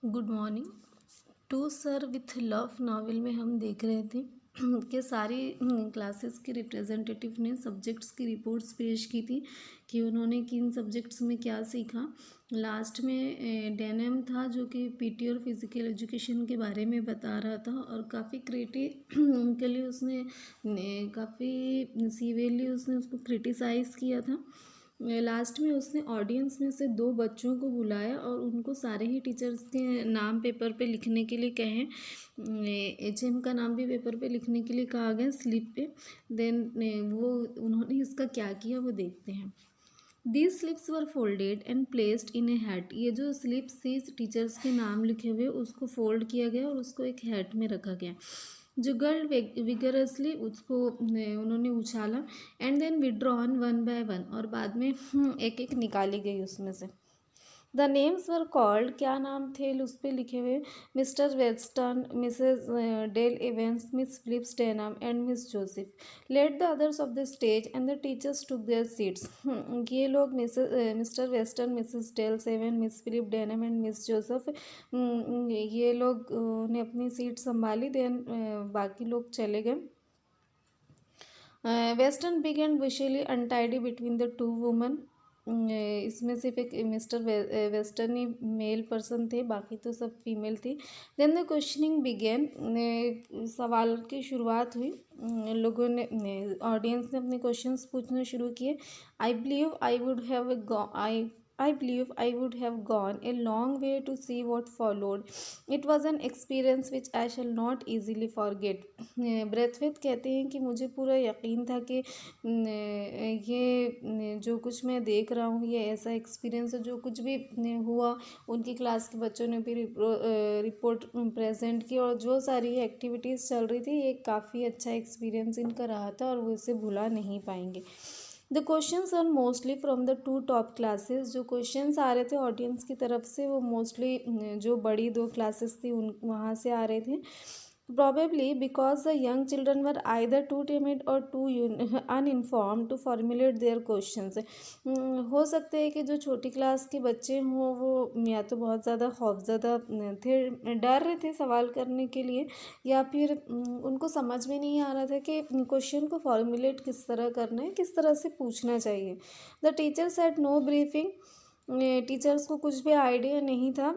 Good morning. To Sir with Love novel में हम देख रहे थे कि सारी क्लासेस के रिप्रेजेंटेटिव ने सब्जेक्ट्स की रिपोर्ट्स पेश की थी कि उन्होंने किन सब्जेक्ट्स में क्या सीखा। लास्ट में डेनम था जो कि पीटी और फिज़िकल एजुकेशन के बारे में बता रहा था और काफ़ी क्रिटिकली उसने काफ़ी सीवियरली उसने उसको क्रिटिसाइज़ किया था। लास्ट में उसने ऑडियंस में से दो बच्चों को बुलाया और उनको सारे ही टीचर्स के नाम पेपर पे लिखने के लिए कहें। एचएम का नाम भी पेपर पे लिखने के लिए कहा गया स्लिप पे। देन वो उन्होंने इसका क्या किया वो देखते हैं। These slips were folded and placed in A hat. ये जो स्लिप्स थी टीचर्स के नाम लिखे हुए उसको फोल्ड किया गया और उसको एक हैट में रखा गया। जो गर्ल विगरसली उसको उन्होंने उछाला and then withdrawn one by one, और बाद में एक एक निकाली गई उसमें से। द नेम्स वर कॉल्ड, क्या नाम थे उस पर लिखे हुए, Mister Western, Mrs Dale Evans, Miss Phillips Denham and Miss Joseph. Let the others off the stage and the teachers took their seats. ये लोग मिस्टर वेस्टर्न, मिसेस डेल सेवन, Miss Philip Denham and Miss Joseph, ये लोग ने अपनी seat संभाली। Then बाकी लोग चले गए। Western began wisely untidy between the two women. इसमें सिर्फ एक मिस्टर वेस्टर्न ही मेल पर्सन थे, बाकी तो सब फीमेल थी। देन द क्वेश्चनिंग बिगेन, सवाल की शुरुआत हुई। लोगों ने ऑडियंस ने अपने क्वेश्चंस पूछना शुरू किए। I believe I would have I believe I would have gone a long way to see what followed. It was an experience which I shall not easily forget. Braithwaite कहते हैं कि मुझे पूरा यकीन था कि ये जो कुछ मैं देख रहा हूँ ये ऐसा एक्सपीरियंस है। जो कुछ भी हुआ उनकी क्लास के बच्चों ने भी रिपोर्ट प्रेजेंट की और जो सारी एक्टिविटीज़ चल रही थी ये काफ़ी अच्छा एक्सपीरियंस इनका रहा था और वो इसे भुला नहीं पाएंगे। The questions are mostly from the two top classes. जो क्वेश्चंस आ रहे थे ऑडियंस की तरफ से वो मोस्टली जो बड़ी दो क्लासेस थी उन वहाँ से आ रहे थे। Probably because the young children were either too timid or too uninformed to formulate their questions. हो सकता है कि जो छोटी क्लास के बच्चे हों वो या तो बहुत ज़्यादा खौफज़दा थे, डर रहे थे सवाल करने के लिए, या फिर उनको समझ में नहीं आ रहा था कि क्वेश्चन को फॉर्मुलेट किस तरह करना है, किस तरह से पूछना चाहिए। The teachers had no briefing. Teachers को कुछ भी आइडिया नहीं था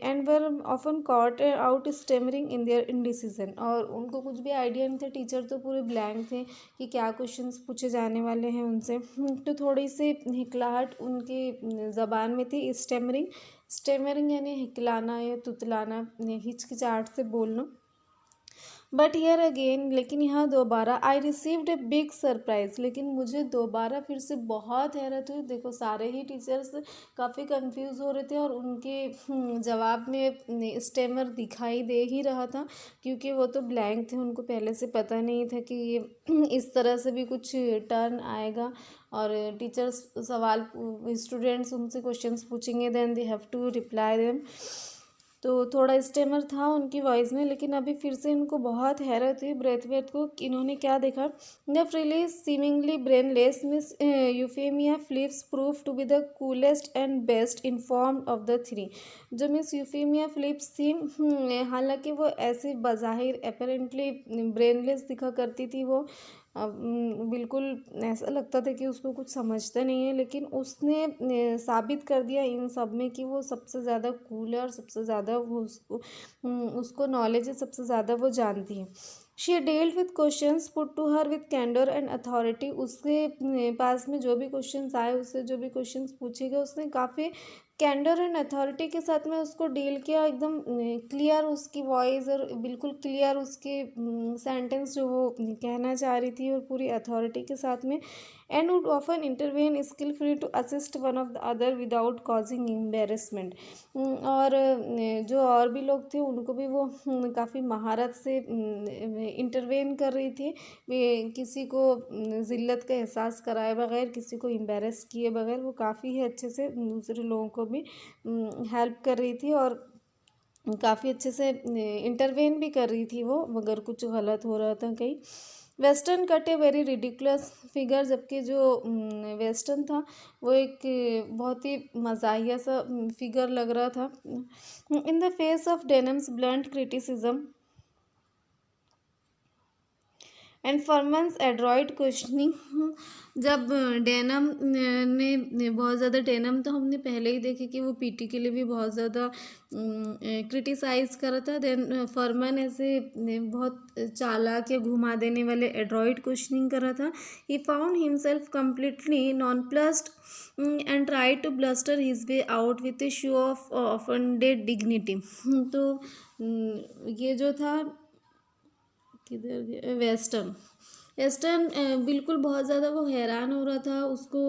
and were often caught out stammering in their indecision. और उनको कुछ भी आइडिया नहीं था, टीचर तो पूरे ब्लैंक थे कि क्या क्वेश्चंस पूछे जाने वाले हैं उनसे। तो थोड़ी सी हिकलाहट उनकी ज़बान में थी। स्टेमरिंग, स्टेमरिंग यानी हिकलाना या तुतलाना, हिचकिचाहट से बोलना। बट हियर अगेन, लेकिन यहाँ दोबारा, I received a big surprise, लेकिन मुझे दोबारा फिर से बहुत हैरत हुई। देखो सारे ही टीचर्स काफ़ी कंफ्यूज हो रहे थे और उनके जवाब में स्टेमर दिखाई दे ही रहा था क्योंकि वो तो ब्लैंक थे, उनको पहले से पता नहीं था कि ये इस तरह से भी कुछ टर्न आएगा। और टीचर्स सवाल स्टूडेंट्स उनसे क्वेश्चंस पूछेंगे, then they have to reply them. तो थोड़ा स्टेमर था उनकी वॉइस में, लेकिन अभी फिर से इनको बहुत हैरत हुई ब्रेथवेट को कि इन्होंने क्या देखा। The frilly seemingly brainless Miss Euphemia Phillips prove to be the coolest and best informed of the three. जो मिस यूफेमिया फिलिप्स थी, हालांकि वो ऐसे बज़ाहिर अपेरेंटली ब्रेनलेस दिखा करती थी, वो बिल्कुल ऐसा लगता था कि उसको कुछ समझता नहीं है, लेकिन उसने साबित कर दिया इन सब में कि वो सबसे ज़्यादा कूल है और सबसे ज़्यादा वो उसको नॉलेज है, सबसे ज़्यादा वो जानती है। She dealt with questions put to her with candour and authority. उसके पास में जो भी क्वेश्चंस आए, उससे जो भी क्वेश्चंस पूछे गए, उसने काफ़ी कैंडर एंड अथॉरिटी के साथ में उसको डील किया। एकदम क्लियर उसकी वॉइस और बिल्कुल क्लियर उसके सेंटेंस जो वो कहना चाह रही थी और पूरी अथॉरिटी के साथ में। And would often intervene skilfully to assist one of the other without causing embarrassment. और जो और भी लोग थे उनको भी वो काफ़ी महारत से इंटरवेन कर रही थी, किसी को ज़िल्लत का एहसास कराए बगैर, किसी को एम्बेरस किए बगैर वो काफ़ी ही अच्छे से दूसरे लोगों को भी हेल्प कर रही थी और काफ़ी अच्छे से इंटरवेन भी कर रही थी वो, अगर कुछ गलत हो रहा था कहीं। Western cut a very ridiculous figure, जबकि जो वेस्टर्न था वो एक बहुत ही मज़ाहिया सा फिगर लग रहा था। In the face of Denham's blunt criticism and Forman's adroit questioning, जब डेनम ने बहुत ज़्यादा, डेनम तो हमने पहले ही देखे कि वो पीटी के लिए भी बहुत ज़्यादा क्रिटिसाइज़ करा था। देन फॉरमन ऐसे बहुत चालाक या घुमा देने वाले एड्रॉइड क्वेश्चनिंग करा था। He found himself completely nonplussed and try to bluster his way out with a show of offended dignity. तो ये जो था किधर गया, वेस्टर्न, वेस्टर्न बिल्कुल बहुत ज़्यादा वो हैरान हो रहा था, उसको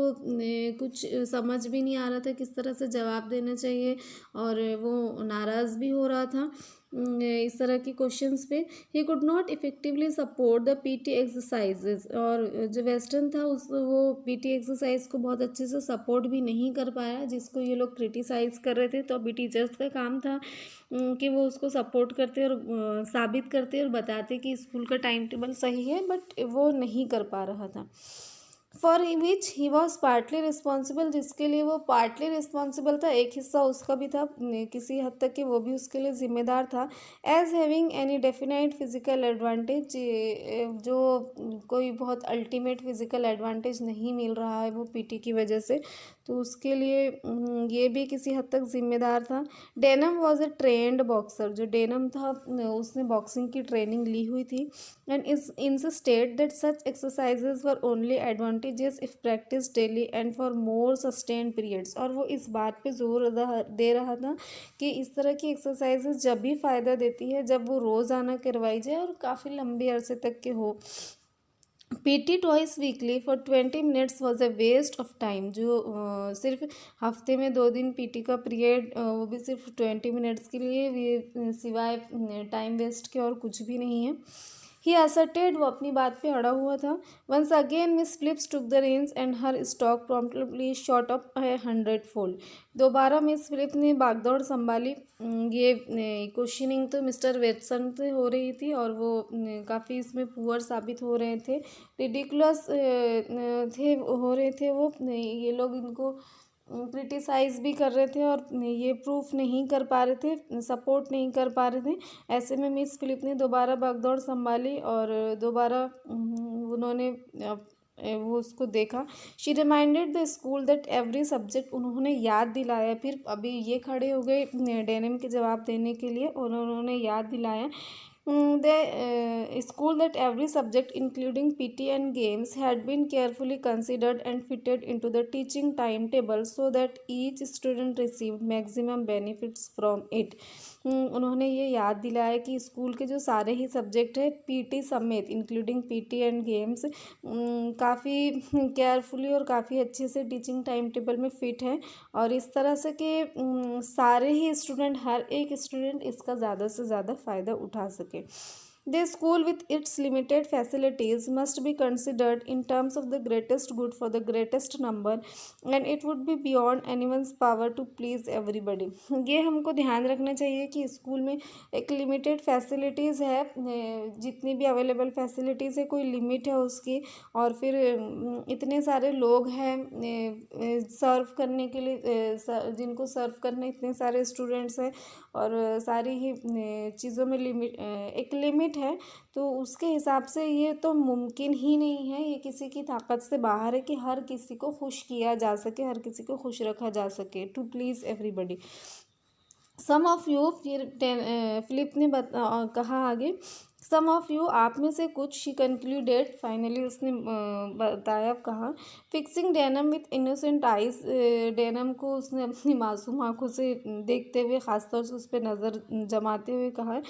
कुछ समझ भी नहीं आ रहा था किस तरह से जवाब देना चाहिए, और वो नाराज़ भी हो रहा था इस तरह के क्वेश्चंस पे। He could not effectively support the PT exercises, और जो वेस्टर्न था उस वो पीटी एक्सरसाइज को बहुत अच्छे से सपोर्ट भी नहीं कर पाया, जिसको ये लोग क्रिटिसाइज़ कर रहे थे। तो अभी टीचर्स का काम था कि वो उसको सपोर्ट करते और साबित करते और बताते कि स्कूल का टाइम टेबल सही है, बट वो नहीं कर पा रहा था। For which he was partly responsible, जिसके लिए वो पार्टली रिस्पॉन्सिबल था, एक हिस्सा उसका भी था किसी हद तक कि वो भी उसके लिए जिम्मेदार था। As having any definite physical advantage, जो कोई बहुत अल्टीमेट फिजिकल एडवांटेज नहीं मिल रहा है वो पीटी की वजह से, तो उसके लिए ये भी किसी हद तक जिम्मेदार था। Denim was a trend boxer, जो डेनम था उसने बॉक्सिंग की ट्रेनिंग ली हुई थी। And is insisted that such exercises were only advantageous if practiced daily and for more sustained periods, और वो इस बात पे जोर दे रहा था कि इस तरह की एक्सरसाइजेज जब भी फ़ायदा देती है जब वो रोज़ाना करवाई जाए और काफ़ी लंबे अरसे तक के हो। PT twice weekly for 20 minutes was a waste of time, जो सिर्फ हफ्ते में 2 दिन पीटी का पीरियड, वो भी सिर्फ 20 मिनट्स के लिए, ये सिवाय टाइम वेस्ट के और कुछ भी नहीं है। ही असर्टेड, वो अपनी बात पे अड़ा हुआ था। Once again Miss Phillips took the reins and her stock promptly shot up 100-fold, दोबारा मिस फिलिप ने बागदौड़ संभाली। ये क्वेश्चनिंग तो मिस्टर वेटसन से हो रही थी और वो काफ़ी इसमें पुअर साबित हो रहे थे, रिडिकुलस थे हो रहे थे वो, ये लोग इनको क्रिटिसाइज़ भी कर रहे थे और ये प्रूफ नहीं कर पा रहे थे, सपोर्ट नहीं कर पा रहे थे। ऐसे में मिस फिलिप ने दोबारा भागदौड़ संभाली और दोबारा उन्होंने वो उसको देखा। She reminded the school that every subject, उन्होंने याद दिलाया, फिर अभी ये खड़े हो गए डेनिम के जवाब देने के लिए और उन्होंने याद दिलाया the school that every subject including PT and games had been carefully considered and fitted into the teaching timetable so that each student received maximum benefits from it. उन्होंने ये याद दिलाया कि स्कूल के जो सारे ही सब्जेक्ट है पीटी समेत इंक्लूडिंग पीटी एंड गेम्स काफ़ी केयरफुली और काफ़ी अच्छे से टीचिंग टाइम टेबल में फिट है, और इस तरह से कि सारे ही स्टूडेंट, हर एक स्टूडेंट इसका ज़्यादा से ज़्यादा फ़ायदा उठा सके। The school with its limited facilities must be considered in terms of the greatest good for the greatest number and it would be beyond anyone's power to please everybody. ये हमको ध्यान रखना चाहिए कि स्कूल में एक लिमिटेड फैसिलिटीज़ है, जितनी भी अवेलेबल फैसिलिटीज़ है कोई लिमिट है उसकी, और फिर इतने सारे लोग हैं सर्व करने के लिए, जिनको सर्व करने इतने सारे स्टूडेंट्स हैं और सारी ही चीज़ों में एक लिमिट है, तो उसके हिसाब से ये तो मुमकिन ही नहीं है, ये किसी की ताकत से बाहर है कि हर किसी को खुश किया जा सके, हर किसी को खुश रखा जा सके, to please everybody. Some of you, फिर फिलिप ने कहा आगे, सम ऑफ यू, आप में से कुछ, शी कंक्लूडेड, फाइनली उसने बताया, कहा, fixing denim with innocent eyes, denim को उसने अपनी मासूम आंखों से देखते हुए, ख़ासतौर से उस पर नज़र जमाते हुए कहा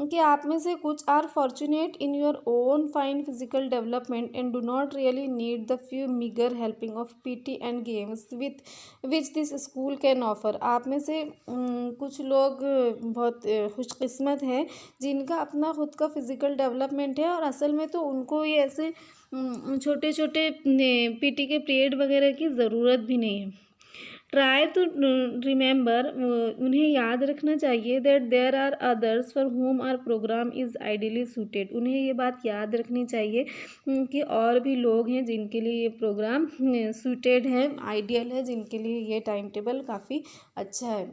कि आप में से कुछ are fortunate in your own fine physical development and do not really need the few meagre helping of PT and games which this school can offer. आप में से कुछ लोग बहुत खुशकिस्मत हैं जिनका अपना खुद का फिज़िकल डेवलपमेंट है और असल में तो उनको ये ऐसे छोटे छोटे पीटी के पीरियड वगैरह की ज़रूरत भी नहीं है। ट्राई टू रिमेंबर, उन्हें याद रखना चाहिए that there are others for whom our programme is ideally suited, उन्हें ये बात याद रखनी चाहिए कि और भी लोग हैं जिनके लिए ये प्रोग्राम सूटेड है, आइडियल है, जिनके लिए ये टाइम टेबल काफ़ी अच्छा है।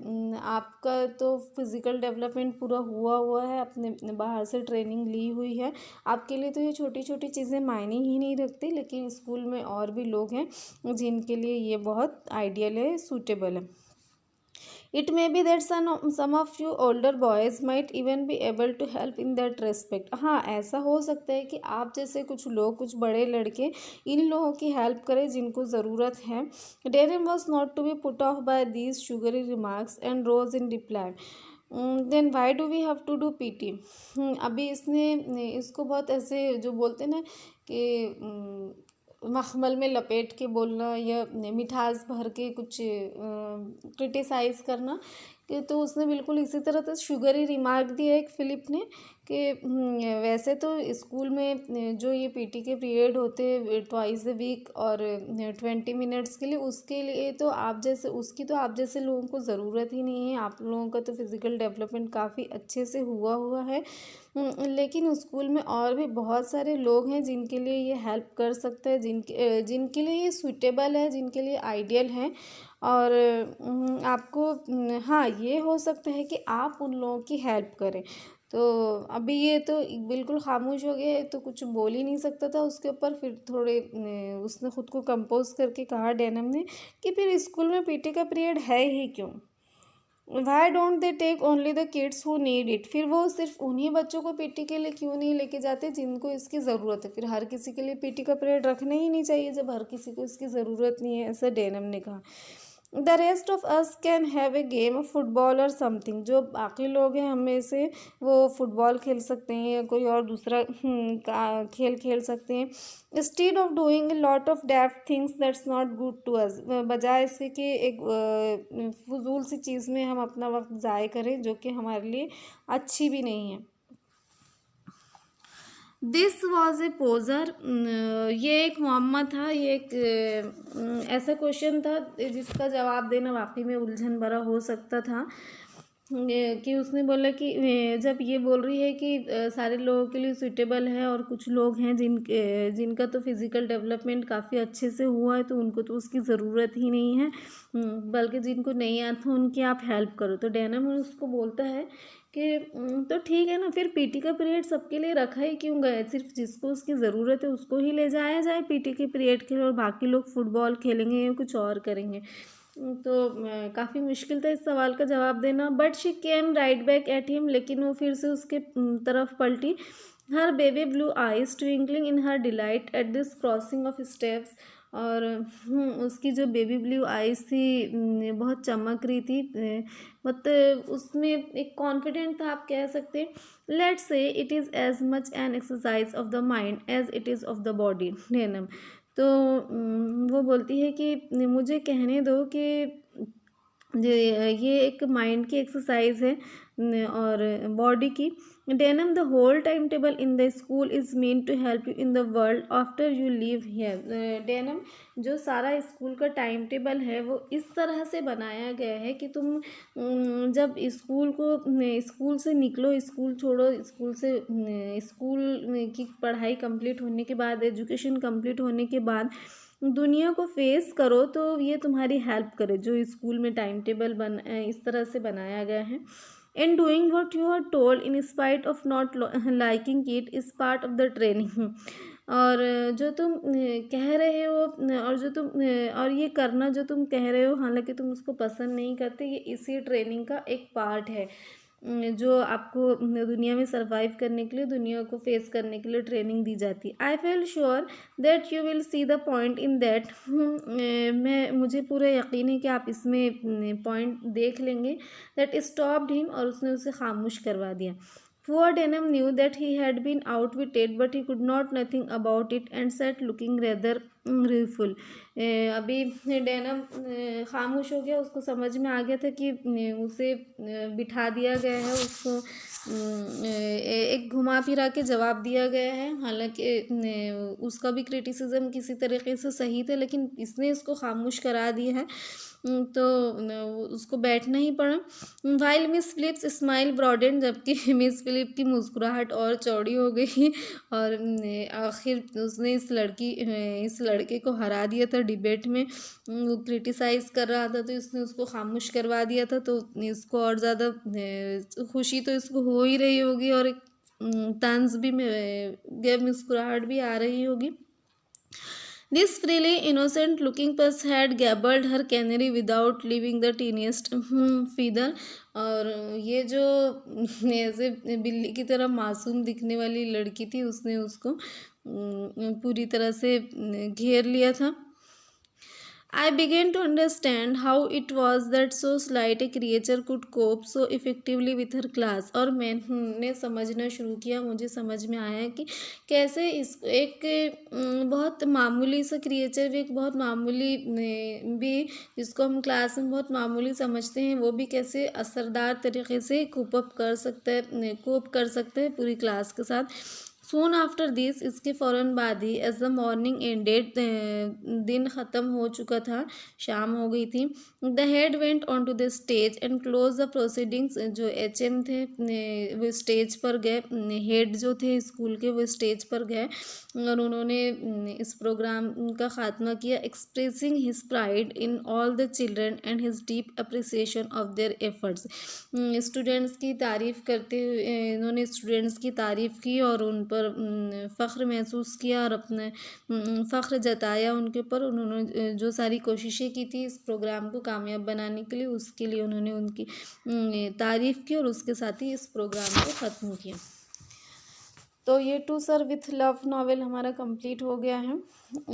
आपका तो फिज़िकल डेवलपमेंट पूरा हुआ है, आपने बाहर से ट्रेनिंग ली हुई है, आपके लिए तो ये छोटी छोटी चीज़ें मायने ही नहीं रखती, लेकिन स्कूल में और भी लोग हैं जिनके लिए ये बहुत आइडियल है, सूटेबल है। It may be that some of you older boys might even be able to help in that respect. हाँ, ऐसा हो सकता है कि आप जैसे कुछ लोग, कुछ बड़े लड़के इन लोगों की हेल्प करें जिनको ज़रूरत है। Darren was not to be put off by these sugary remarks and rose in reply. Then why do we have to do PT. अभी इसको बहुत ऐसे जो बोलते हैं ना कि मखमल में लपेट के बोलना या मिठास भर के कुछ क्रिटिसाइज़ करना, कि तो उसने बिल्कुल इसी तरह तो शुगर ही रिमार्क दिया एक फिलिप ने कि वैसे तो स्कूल में जो ये पीटी के पीरियड होते ट्वाइस ए वीक और 20 मिनट्स के लिए, उसके लिए तो आप जैसे उसकी तो आप जैसे लोगों को ज़रूरत ही नहीं है, आप लोगों का तो फिज़िकल डेवलपमेंट काफ़ी अच्छे से हुआ है। लेकिन स्कूल में और भी बहुत सारे लोग हैं जिनके लिए ये हेल्प कर सकता है, जिनके लिए ये सूटेबल है, जिनके लिए आइडियल है। और आपको हाँ, ये हो सकता है कि आप उन लोगों की हेल्प करें। तो अभी ये तो बिल्कुल खामोश हो गया है, तो कुछ बोल ही नहीं सकता था उसके ऊपर। फिर थोड़े उसने ख़ुद को कंपोज करके कहा डेनम ने कि फिर स्कूल में पीटी का पीरियड है ही क्यों, why don't they take only the kids who need it, फिर वो सिर्फ उन्हीं बच्चों को पीटी के लिए क्यों नहीं लेके जाते जिनको इसकी ज़रूरत है। फिर हर किसी के लिए पीटी का पीरियड रखना ही नहीं चाहिए जब हर किसी को इसकी ज़रूरत नहीं है, ऐसा डेनम ने कहा। The rest of us can have a game of football और समथिंग, जो बाकी लोग हैं हमें से वो फुटबॉल खेल सकते हैं या कोई और दूसरा खेल खेल सकते हैं। Instead of doing a lot of daft things that's not good to us, बजाय इसके कि एक फजूल सी चीज़ में हम अपना वक्त ज़ाय करें जो कि हमारे लिए अच्छी भी नहीं है। दिस वॉज ए पोज़र, ये एक मुअम्मा था, ये एक ऐसा क्वेश्चन था जिसका जवाब देना वाकई में उलझन भरा हो सकता था। कि उसने बोला कि जब ये बोल रही है कि सारे लोगों के लिए सूटेबल है और कुछ लोग हैं जिनका तो फिज़िकल डेवलपमेंट काफ़ी अच्छे से हुआ है, तो उनको तो उसकी ज़रूरत ही नहीं है, बल्कि जिनको नहीं आता उनकी आप हेल्प करो। तो डेनम उसको बोलता है कि तो ठीक है ना, फिर पीटी का पीरियड सबके लिए रखा ही क्यों गया, सिर्फ जिसको उसकी ज़रूरत है उसको ही ले जाया जाए पीटी के पीरियड के लिए, और बाकी लोग फुटबॉल खेलेंगे या कुछ और करेंगे। तो काफ़ी मुश्किल था इस सवाल का जवाब देना। But she came right back at him, लेकिन वो फिर से उसके तरफ पलटी। Her baby blue eyes twinkling in her delight at this crossing of steps, और उसकी जो बेबी ब्लू आइज थी बहुत चमक रही थी, मतलब उसमें एक कॉन्फिडेंट था आप कह सकते हैं। Let's say it is as much an exercise of the mind as it is of the body Denham. तो वो बोलती है कि मुझे कहने दो कि ये एक माइंड की एक्सरसाइज है और बॉडी की। Denham the whole time table in the school is meant to help you in the world after you leave here. Denham, जो सारा स्कूल का टाइम टेबल है वो इस तरह से बनाया गया है कि तुम जब स्कूल से निकलो, स्कूल छोड़ो, स्कूल की पढ़ाई कंप्लीट होने के बाद, एजुकेशन कंप्लीट होने के बाद दुनिया को फेस करो, तो ये तुम्हारी हेल्प करे। जो स्कूल में टाइम टेबल इस तरह से बनाया गया है। In doing what you are told in spite of not liking it is part of the training. और जो तुम कह रहे हो और ये करना जो तुम कह रहे हो, हालांकि तुम उसको पसंद नहीं करते, ये इसी ट्रेनिंग का एक पार्ट है जो आपको दुनिया में सर्वाइव करने के लिए, दुनिया को फेस करने के लिए ट्रेनिंग दी जाती है। I feel sure that you will see the point in that, मुझे पूरा यकीन है कि आप इसमें पॉइंट देख लेंगे। दैट स्टॉप्ड हिम, और उसने उसे खामोश करवा दिया। Poor Denham knew that he had been outwitted, but he could not nothing about it and sat looking rather रिफुल। अभी डैना खामोश हो गया, उसको समझ में आ गया था कि उसे बिठा दिया गया है, उसको एक घुमा फिरा के जवाब दिया गया है। हालांकि उसका भी क्रिटिसिज्म किसी तरीके से सही था, लेकिन इसने इसको खामोश करा दिया है। तो उसको बैठना ही पड़ा। While Miss Phillips smile broadened, जबकि मिस फिलिप की मुस्कुराहट और चौड़ी हो गई और आखिर उसने इस लड़के को हरा दिया था डिबेट में। वो क्रिटिसाइज़ कर रहा था तो इसने उसको खामोश करवा दिया था, तो इसको और ज़्यादा खुशी तो इसको हो ही रही होगी और एक तंज भी मुस्कुराहट भी आ रही होगी। This freely innocent looking puss had gabbled her canary without leaving the tiniest feather। और ये जो ऐसे बिल्ली की तरह मासूम दिखने वाली लड़की थी, उसने उसको पूरी तरह से घेर लिया था। I began to understand how it was that so slight a creature could cope so effectively with her class। और मैंने समझना शुरू किया, मुझे समझ में आया कि कैसे इस एक बहुत मामूली सा क्रिएचर भी, एक बहुत मामूली भी, जिसको हम क्लास में बहुत मामूली समझते हैं, वो भी कैसे असरदार तरीके से कोप कर सकते हैं पूरी क्लास के साथ। सोन आफ्टर दिस, इसके फ़ौरन बाद ही, एज द मॉर्निंग एंडेड, दिन ख़त्म हो चुका था, शाम हो गई थी। The head went on to the stage and close the proceedings. जो HM थे वो स्टेज पर गए, हेड जो थे स्कूल के वो स्टेज पर गए और उन्होंने इस प्रोग्राम का ख़ात्मा किया। Expressing his pride in all the children and his deep appreciation of their efforts. Students की तारीफ़ करते हुए इन्होंने स्टूडेंट्स की तारीफ़ की और उन पर फ़ख्र महसूस किया और अपने फ़ख्र जताया उनके ऊपर। उन्होंने जो सारी कोशिशें की थी इस प्रोग्राम को कामयाब बनाने के लिए, उसके लिए उन्होंने उनकी तारीफ़ की और उसके साथ ही इस प्रोग्राम को ख़त्म किया। तो ये To Sir with Love novel हमारा कंप्लीट हो गया है।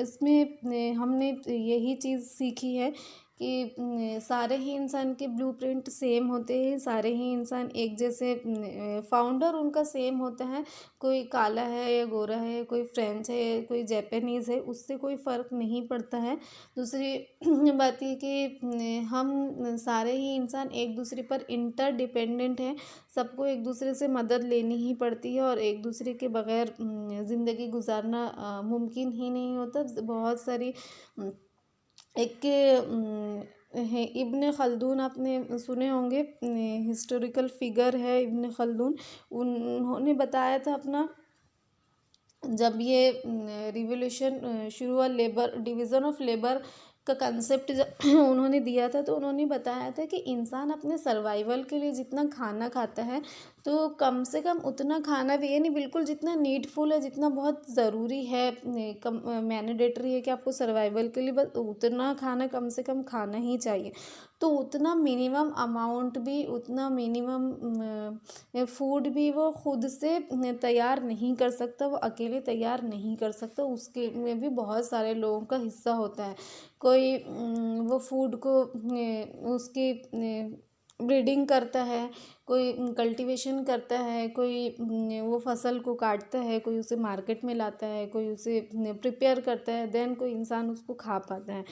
इसमें हमने यही चीज़ सीखी है कि सारे ही इंसान के ब्लूप्रिंट सेम होते हैं, सारे ही इंसान एक जैसे, फाउंडर उनका सेम होता है। कोई काला है या गोरा है, कोई फ्रेंच है, कोई जापानीज़ है, उससे कोई फ़र्क नहीं पड़ता है। दूसरी बात ये कि हम सारे ही इंसान एक दूसरे पर इंटरडिपेंडेंट हैं। सबको एक दूसरे से मदद लेनी ही पड़ती है और एक दूसरे के बगैर ज़िंदगी गुजारना मुमकिन ही नहीं होता। बहुत सारी एक है इब्न खल्दून, आपने सुने होंगे, हिस्टोरिकल फिगर है इब्न खल्दून। उन्होंने बताया था अपना, जब ये रिवोल्यूशन शुरू हुआ, लेबर डिवीज़न ऑफ लेबर का कंसेप्ट जब उन्होंने दिया था, तो उन्होंने बताया था कि इंसान अपने सर्वाइवल के लिए जितना खाना खाता है, तो कम से कम उतना खाना भी, ये नहीं बिल्कुल जितना नीडफुल है, जितना बहुत ज़रूरी है, कम मैंडेटरी है कि आपको सर्वाइवल के लिए बस उतना खाना कम से कम खाना ही चाहिए। तो उतना मिनिमम अमाउंट भी, उतना मिनिमम फूड भी वो खुद से तैयार नहीं कर सकता, वो अकेले तैयार नहीं कर सकता, उसके में भी बहुत सारे लोगों का हिस्सा होता है। कोई वो फूड को उसकी ब्रीडिंग करता है, कोई कल्टीवेशन करता है, कोई वो फसल को काटता है, कोई उसे मार्केट में लाता है, कोई उसे प्रिपेयर करता है, देन कोई इंसान उसको खा पाता है।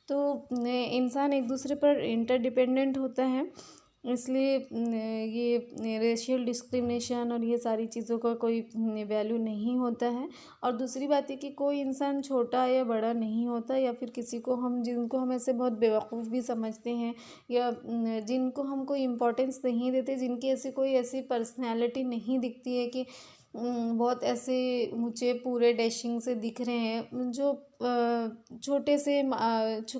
तो इंसान एक दूसरे पर इंटरडिपेंडेंट होता है, इसलिए ये रेशियल डिस्क्रिमिनेशन और ये सारी चीज़ों का कोई वैल्यू नहीं होता है। और दूसरी बात है कि कोई इंसान छोटा या बड़ा नहीं होता, या फिर किसी को जिनको हम ऐसे बहुत बेवकूफ़ भी समझते हैं, या जिनको हम कोई इम्पोर्टेंस नहीं देते, जिनकी ऐसी पर्सनैलिटी नहीं दिखती है कि बहुत ऐसे ऊँचे पूरे डैशिंग से दिख रहे हैं, जो छोटे से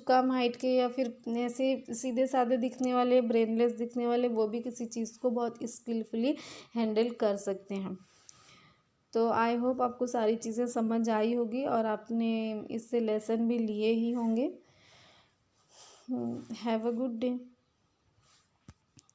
कम हाइट के या फिर ऐसे सीधे साधे दिखने वाले, ब्रेनलेस दिखने वाले, वो भी किसी चीज़ को बहुत स्किलफुली हैंडल कर सकते हैं। तो आई होप आपको सारी चीज़ें समझ आई होगी और आपने इससे लेसन भी लिए ही होंगे। Have a good day.